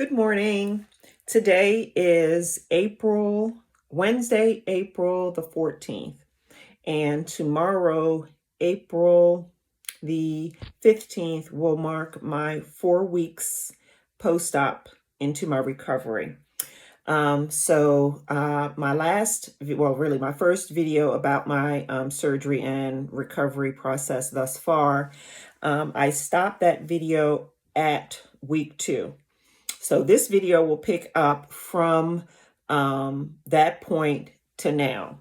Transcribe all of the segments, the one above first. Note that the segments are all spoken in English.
Good morning. Today is Wednesday, April the 14th, and tomorrow, April the 15th, will mark my 4 weeks post-op into my recovery. My first video about my surgery and recovery process thus far, I stopped that video at week 2. So this video will pick up from that point to now.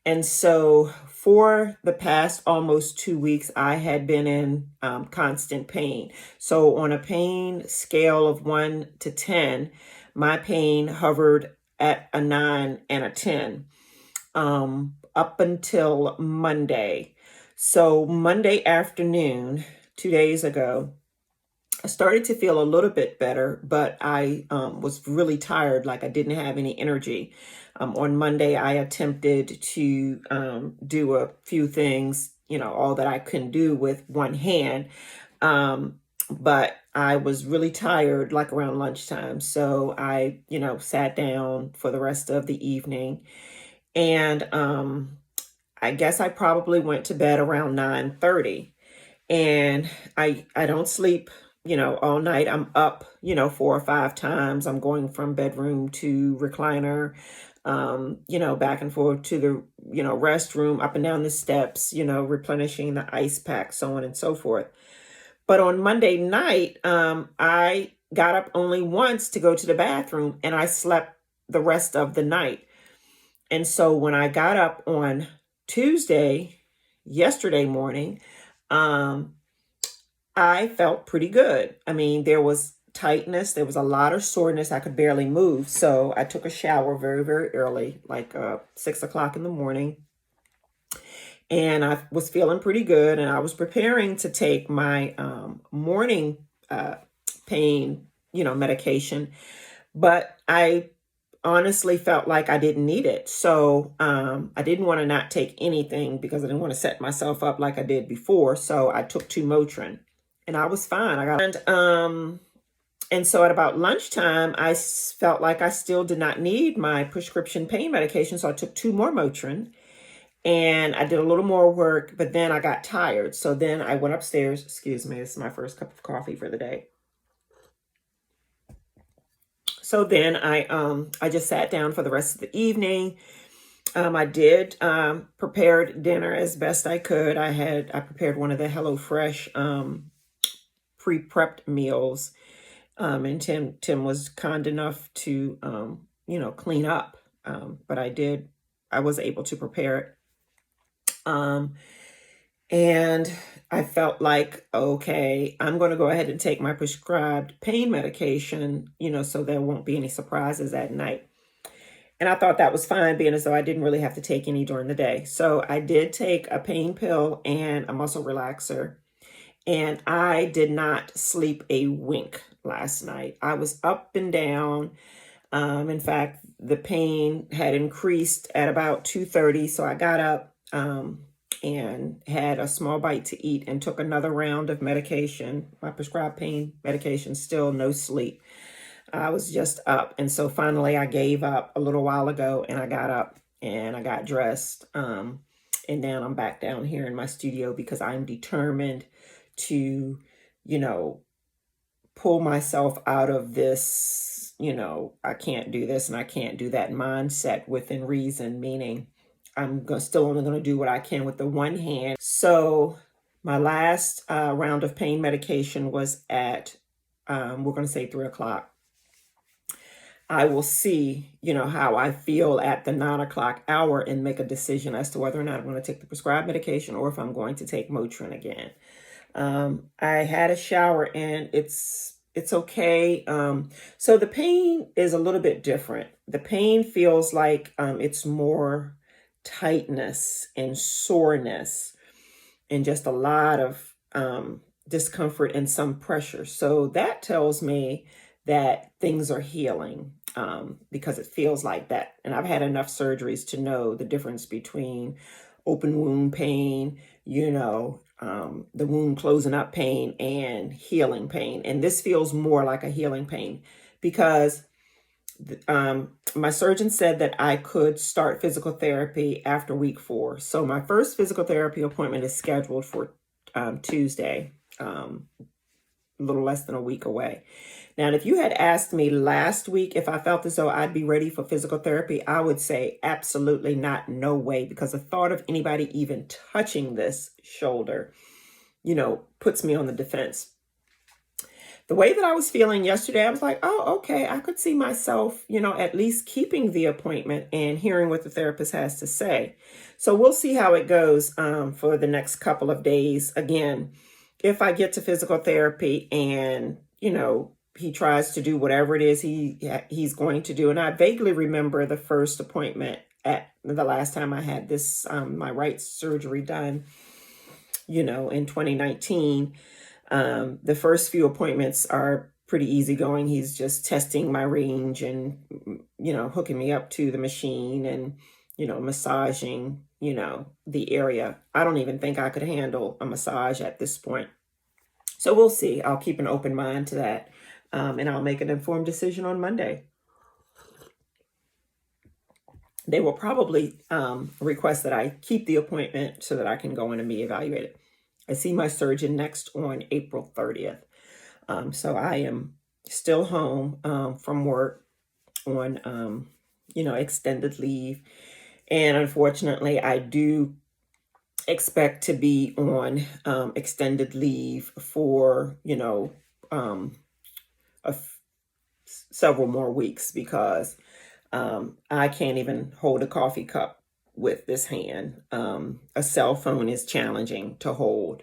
And so for the past almost 2 weeks, I had been in constant pain. So on a pain scale of 1 to 10, my pain hovered at a 9 and a 10 up until Monday. So Monday afternoon, 2 days ago, I started to feel a little bit better, but I was really tired, like I didn't have any energy. On Monday, I attempted to do a few things, all that I couldn't do with one hand. But I was really tired, like around lunchtime. So I, sat down for the rest of the evening. And I guess I probably went to bed around 9:30. And I don't sleep all night. I'm up, 4 or 5 times. I'm going from bedroom to recliner, back and forth to the, restroom, up and down the steps, replenishing the ice pack, so on and so forth. But on Monday night, I got up only once to go to the bathroom, and I slept the rest of the night. And so when I got up on yesterday morning, I felt pretty good. I mean, there was tightness. There was a lot of soreness. I could barely move. So I took a shower very, very early, like 6 o'clock in the morning. And I was feeling pretty good. And I was preparing to take my morning pain, medication. But I honestly felt like I didn't need it. So I didn't want to not take anything because I didn't want to set myself up like I did before. So I took 2 Motrin. And I was fine. And so at about lunchtime, I felt like I still did not need my prescription pain medication. So I took 2 more Motrin and I did a little more work, but then I got tired. So then I went upstairs. Excuse me, this is my first cup of coffee for the day. So then I just sat down for the rest of the evening. I did prepare dinner as best I could. I prepared one of the HelloFresh pre-prepped meals. And Tim was kind enough to, clean up. But I was able to prepare it. And I felt like, okay, I'm going to go ahead and take my prescribed pain medication, so there won't be any surprises at night. And I thought that was fine, being as though I didn't really have to take any during the day. So I did take a pain pill and a muscle relaxer. And I did not sleep a wink last night. I was up and down. In fact, the pain had increased at about 2:30. So I got up and had a small bite to eat and took another round of medication, my prescribed pain medication, still no sleep. I was just up. And so finally I gave up a little while ago, and I got up and I got dressed. And now I'm back down here in my studio because I'm determined to, pull myself out of this, I can't do this and I can't do that mindset within reason, meaning I'm still only going to do what I can with the one hand. So my last round of pain medication was at, we're going to say 3 o'clock. I will see, how I feel at the 9 o'clock hour and make a decision as to whether or not I'm going to take the prescribed medication or if I'm going to take Motrin again. I had a shower and it's okay. So the pain is a little bit different. The pain feels like it's more tightness and soreness and just a lot of discomfort and some pressure. So that tells me that things are healing because it feels like that. And I've had enough surgeries to know the difference between open wound pain, the wound closing up pain and healing pain. And this feels more like a healing pain because my surgeon said that I could start physical therapy after week 4. So my first physical therapy appointment is scheduled for Tuesday, a little less than a week away. Now, if you had asked me last week if I felt as though I'd be ready for physical therapy, I would say absolutely not, no way, because the thought of anybody even touching this shoulder, puts me on the defense. The way that I was feeling yesterday, I was like, oh, okay, I could see myself, at least keeping the appointment and hearing what the therapist has to say. So we'll see how it goes for the next couple of days. Again, if I get to physical therapy and, he tries to do whatever it is he's going to do. And I vaguely remember the first appointment at the last time I had this, my right surgery done, in 2019. The first few appointments are pretty easygoing. He's just testing my range and, hooking me up to the machine and, massaging, the area. I don't even think I could handle a massage at this point. So we'll see. I'll keep an open mind to that. And I'll make an informed decision on Monday. They will probably request that I keep the appointment so that I can go in and be evaluated. I see my surgeon next on April 30th. So I am still home from work on, extended leave. And unfortunately, I do expect to be on extended leave for, several more weeks because I can't even hold a coffee cup with this hand. A cell phone is challenging to hold.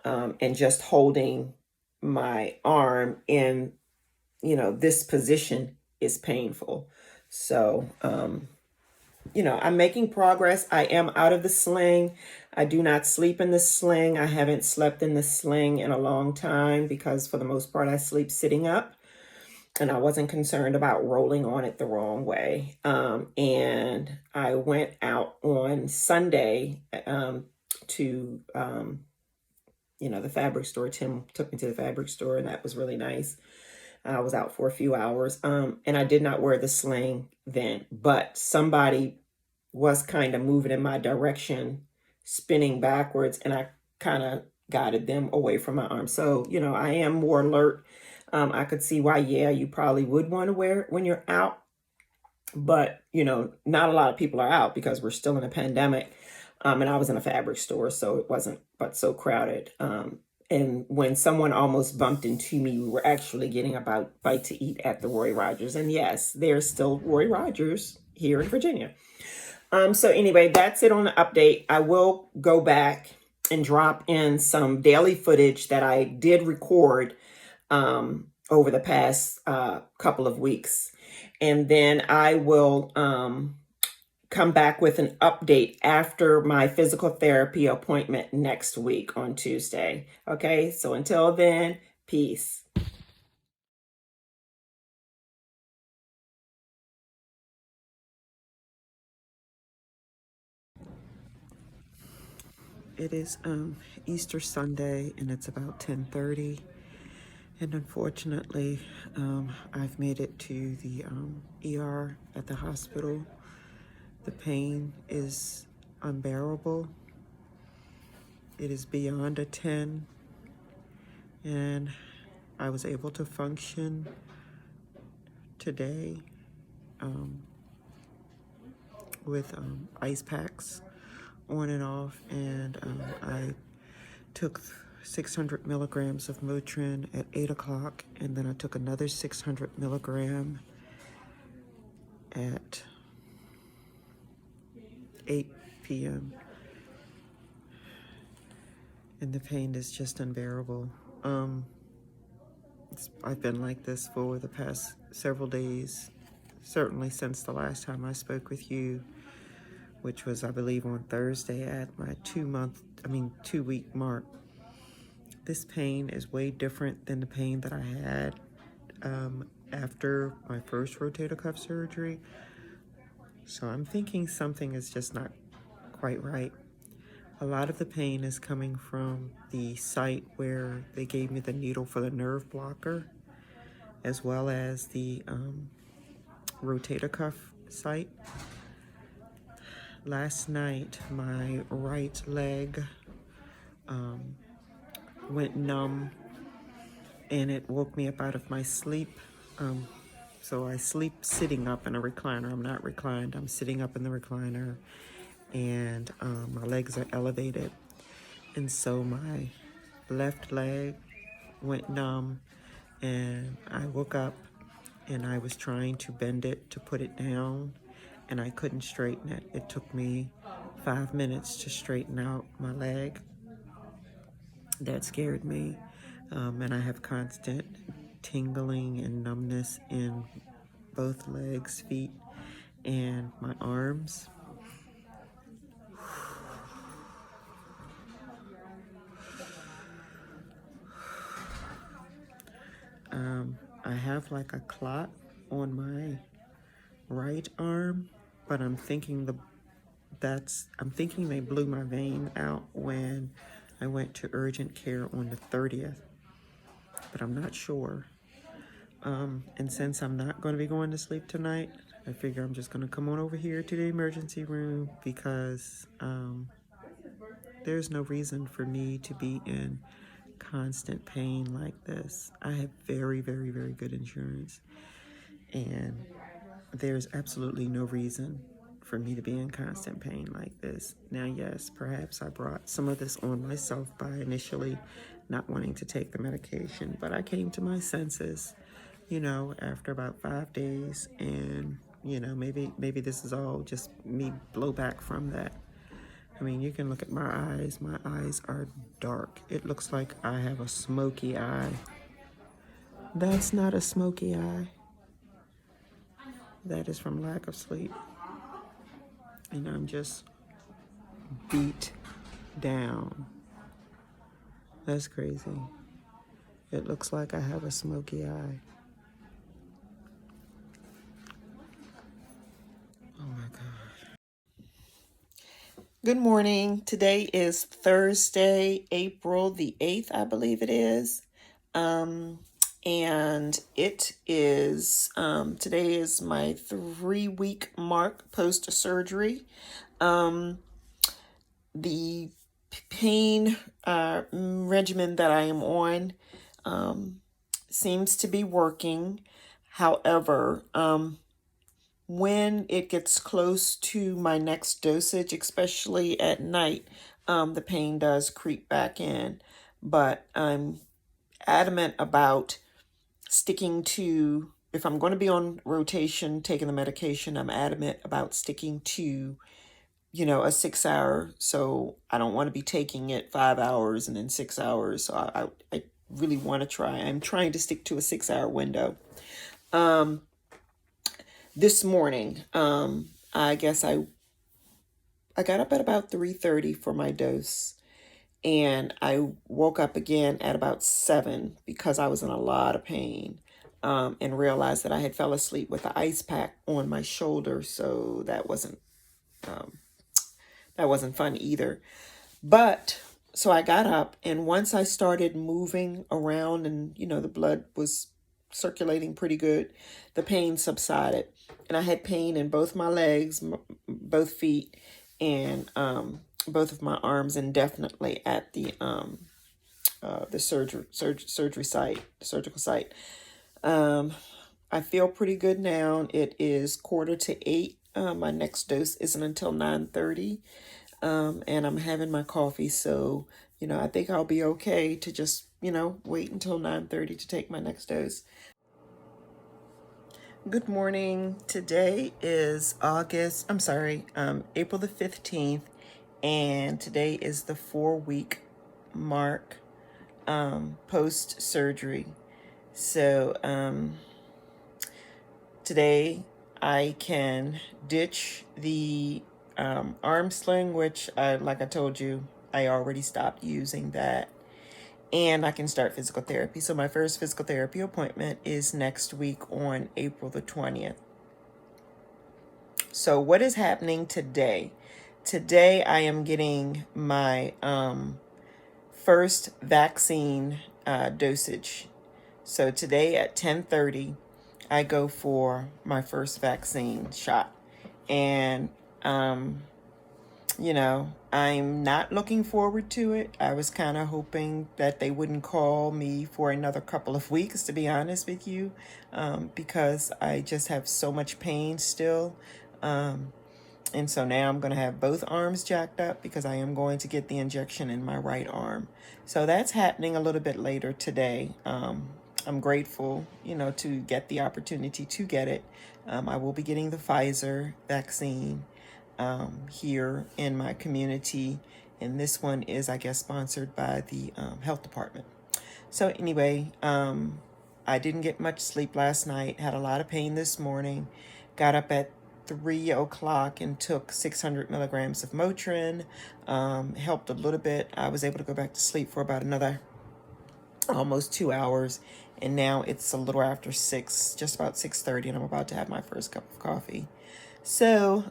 And just holding my arm in, this position is painful. So, I'm making progress. I am out of the sling. I do not sleep in the sling. I haven't slept in the sling in a long time because for the most part, I sleep sitting up. And I wasn't concerned about rolling on it the wrong way. And I went out on Sunday to, the fabric store. Tim took me to the fabric store, and that was really nice. I was out for a few hours, and I did not wear the sling then, but somebody was kind of moving in my direction, spinning backwards, and I kind of guided them away from my arm. So, I am more alert. I could see why, you probably would want to wear it when you're out. But, not a lot of people are out because we're still in a pandemic. And I was in a fabric store, so it wasn't but so crowded. And when someone almost bumped into me, we were actually getting a bite to eat at the Roy Rogers. And yes, there's still Roy Rogers here in Virginia. So anyway, that's it on the update. I will go back and drop in some daily footage that I did record over the past couple of weeks. And then I will come back with an update after my physical therapy appointment next week on Tuesday. Okay, so until then, peace. It is Easter Sunday, and it's about 10:30. And unfortunately, I've made it to the ER at the hospital. The pain is unbearable. It is beyond a 10. And I was able to function today with ice packs on and off. And I took 600 milligrams of Motrin at 8 o'clock, and then I took another 600 milligram at 8 p.m. And the pain is just unbearable. I've been like this for the past several days, certainly since the last time I spoke with you, which was, I believe, on Thursday at my 2-week mark. This pain is way different than the pain that I had after my first rotator cuff surgery. So I'm thinking something is just not quite right. A lot of the pain is coming from the site where they gave me the needle for the nerve blocker. as well as the rotator cuff site. Last night, my right leg went numb, and it woke me up out of my sleep. So I sleep sitting up in a recliner. I'm not reclined. I'm sitting up in the recliner, and my legs are elevated. And so my left leg went numb, and I woke up, and I was trying to bend it to put it down, and I couldn't straighten it. It took me 5 minutes to straighten out my leg. That scared me. And I have constant tingling and numbness in both legs, feet, and my arms. I have like a clot on my right arm, but I'm thinking they blew my vein out when I went to urgent care on the 30th, but I'm not sure. And since I'm not going to be going to sleep tonight, I figure I'm just going to come on over here to the emergency room because there's no reason for me to be in constant pain like this. I have very, very, very good insurance, and there's absolutely no reason for me to be in constant pain like this. Now, yes, perhaps I brought some of this on myself by initially not wanting to take the medication, but I came to my senses, after about 5 days, and maybe this is all just me blowback from that. I mean, you can look at my eyes. My eyes are dark. It looks like I have a smoky eye. That's not a smoky eye. That is from lack of sleep. And I'm just beat down. That's crazy. It looks like I have a smoky eye. Oh my God. Good morning. Today is Thursday, April the 8th, I believe it is. And it is, today is my 3-week mark post-surgery. The pain regimen that I am on seems to be working. However, when it gets close to my next dosage, especially at night, the pain does creep back in. But I'm adamant about sticking to, if I'm going to be on rotation, taking the medication, I'm adamant about sticking to, a 6-hour. So I don't want to be taking it 5 hours and then 6 hours. So I really want to try. I'm trying to stick to a 6-hour window. This morning, I guess I got up at about 3:30 for my dose, and I woke up again at about 7 because I was in a lot of pain, and realized that I had fell asleep with the ice pack on my shoulder, so that wasn't fun either. But so I got up, and once I started moving around and the blood was circulating pretty good, the pain subsided. And I had pain in both my legs, both feet, and both of my arms, and definitely at the surgery site, the surgical site. I feel pretty good now. It is 7:45. My next dose isn't until 9:30. And I'm having my coffee, so I think I'll be okay to just wait until 9:30 to take my next dose. Good morning. Today is April the 15th, and today is the 4-week mark post-surgery. So today I can ditch the arm sling, which like I told you, I already stopped using that. And I can start physical therapy. So my first physical therapy appointment is next week on April the 20th. So what is happening today? Today I am getting my first vaccine dosage. So today at 10:30, I go for my first vaccine shot. And, I'm not looking forward to it. I was kind of hoping that they wouldn't call me for another couple of weeks, to be honest with you, because I just have so much pain still. And so now I'm going to have both arms jacked up because I am going to get the injection in my right arm. So that's happening a little bit later today. I'm grateful, to get the opportunity to get it. I will be getting the Pfizer vaccine here in my community. And this one is, I guess, sponsored by the health department. So anyway, I didn't get much sleep last night, had a lot of pain this morning, got up at 3 o'clock and took 600 milligrams of Motrin, helped a little bit. I was able to go back to sleep for about another almost 2 hours. And now it's a little after 6, just about 6:30, and I'm about to have my first cup of coffee. So,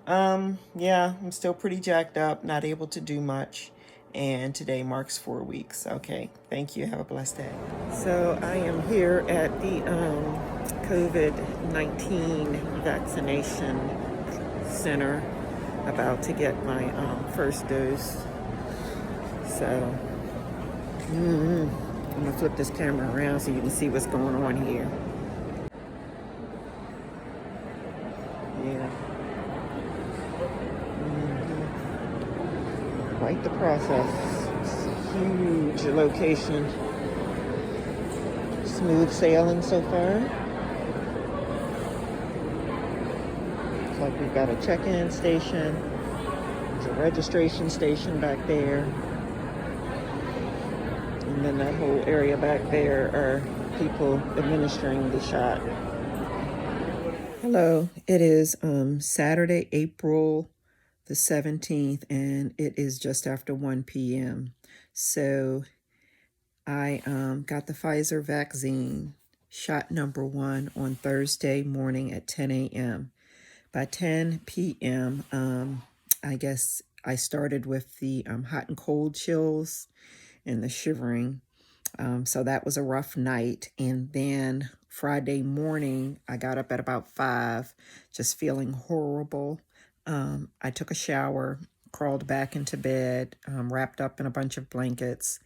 yeah, I'm still pretty jacked up, not able to do much. And today marks 4 weeks. Okay, thank you. Have a blessed day. So I am here at the COVID-19 vaccination center, about to get my first dose. So, I'm gonna flip this camera around so you can see what's going on here. Yeah. Quite the process. It's a huge location. Smooth sailing so far. Looks like we've got a check-in station. There's a registration station back there. And then that whole area back there are people administering the shot. Hello, it is Saturday, April the 17th, and it is just after 1 p.m. So I got the Pfizer vaccine, shot number 1, on Thursday morning at 10 a.m. By 10 p.m., I guess I started with the hot and cold chills and the shivering. So that was a rough night. And then Friday morning, I got up at about 5, just feeling horrible. I took a shower, crawled back into bed, wrapped up in a bunch of blankets,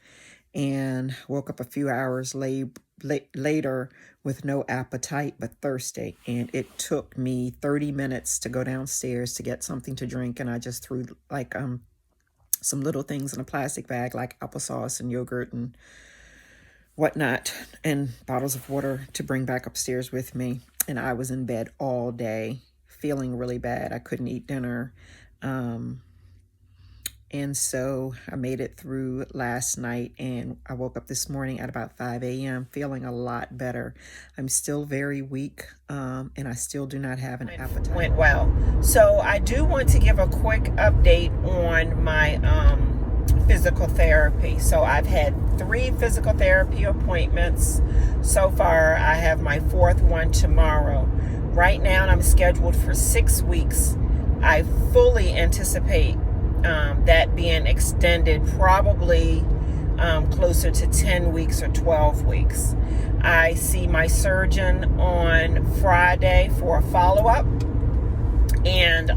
and woke up a few hours later with no appetite but thirsty. And it took me 30 minutes to go downstairs to get something to drink. And I just threw like some little things in a plastic bag, like applesauce and yogurt and whatnot, and bottles of water to bring back upstairs with me. And I was in bed all day, feeling really bad. I couldn't eat dinner. And so I made it through last night, and I woke up this morning at about 5 a.m. feeling a lot better. I'm still very weak, and I still do not have an appetite. Went well. So I do want to give a quick update on my physical therapy. So I've had 3 physical therapy appointments so far. I have my 4th one tomorrow. Right now, I'm scheduled for 6 weeks. I fully anticipate that being extended probably closer to 10 weeks or 12 weeks. I see my surgeon on Friday for a follow-up, and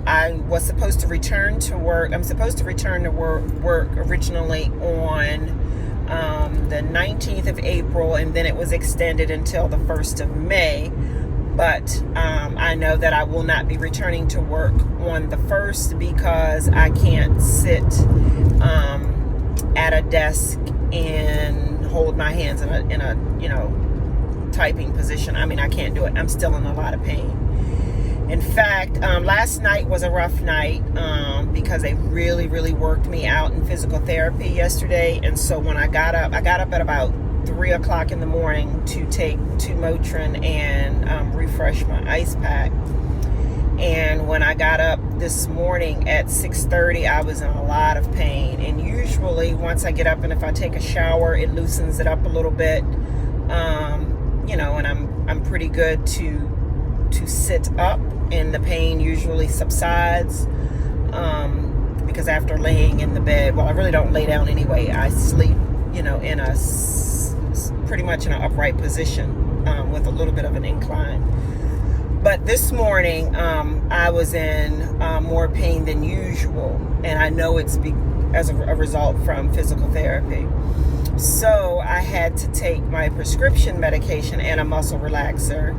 I was supposed to return to work. I'm supposed to return to work originally on the 19th of April, and then it was extended until the 1st of May. But I know that I will not be returning to work on the 1st because I can't sit at a desk and hold my hands in a typing position. I mean, I can't do it. I'm still in a lot of pain. In fact, last night was a rough night because they really, really worked me out in physical therapy yesterday. And so when I got up at about 3 o'clock in the morning to take 2 Motrin and refresh my ice pack. And when I got up this morning at 6:30, I was in a lot of pain. And usually once I get up and if I take a shower, it loosens it up a little bit. And I'm pretty good to sit up, and the pain usually subsides. Because after laying in the bed, well, I really don't lay down anyway. I sleep, in a pretty much in an upright position with a little bit of an incline. But this morning, I was in more pain than usual, and I know it's as a result from physical therapy. So I had to take my prescription medication and a muscle relaxer,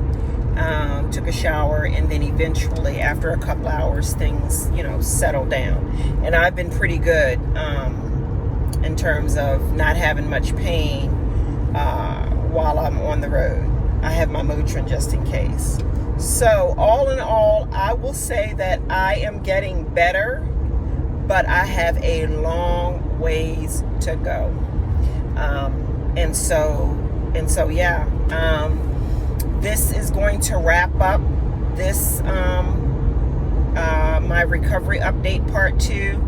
took a shower, and then eventually, after a couple hours, things, settled down. And I've been pretty good in terms of not having much pain while I'm on the road. I have my Motrin just in case. So all in all, I will say that I am getting better, but I have a long ways to go. And so yeah, this is going to wrap up this, my recovery update part 2.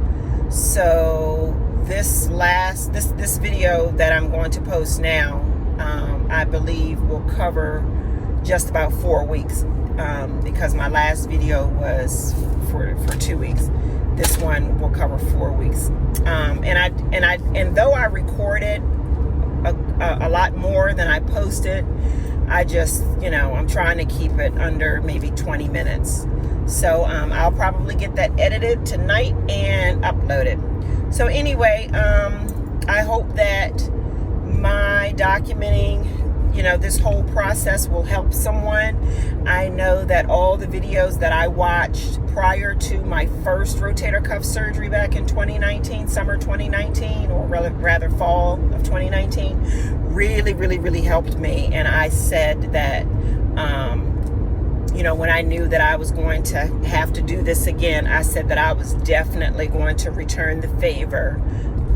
So this video that I'm going to post now, I believe will cover just about 4 weeks, because my last video was for 2 weeks. This one will cover 4 weeks. And though I recorded a lot more than I posted, I just, I'm trying to keep it under maybe 20 minutes. So I'll probably get that edited tonight and upload it. So anyway, I hope that my documenting, this whole process will help someone. I know that all the videos that I watched prior to my first rotator cuff surgery back in 2019, summer 2019, or rather fall of 2019, really helped me. And I said that, when I knew that I was going to have to do this again, I said that I was definitely going to return the favor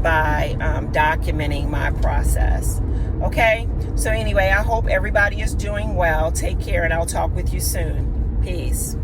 by documenting my process. Okay, so anyway, I hope everybody is doing well. Take care, and I'll talk with you soon. Peace.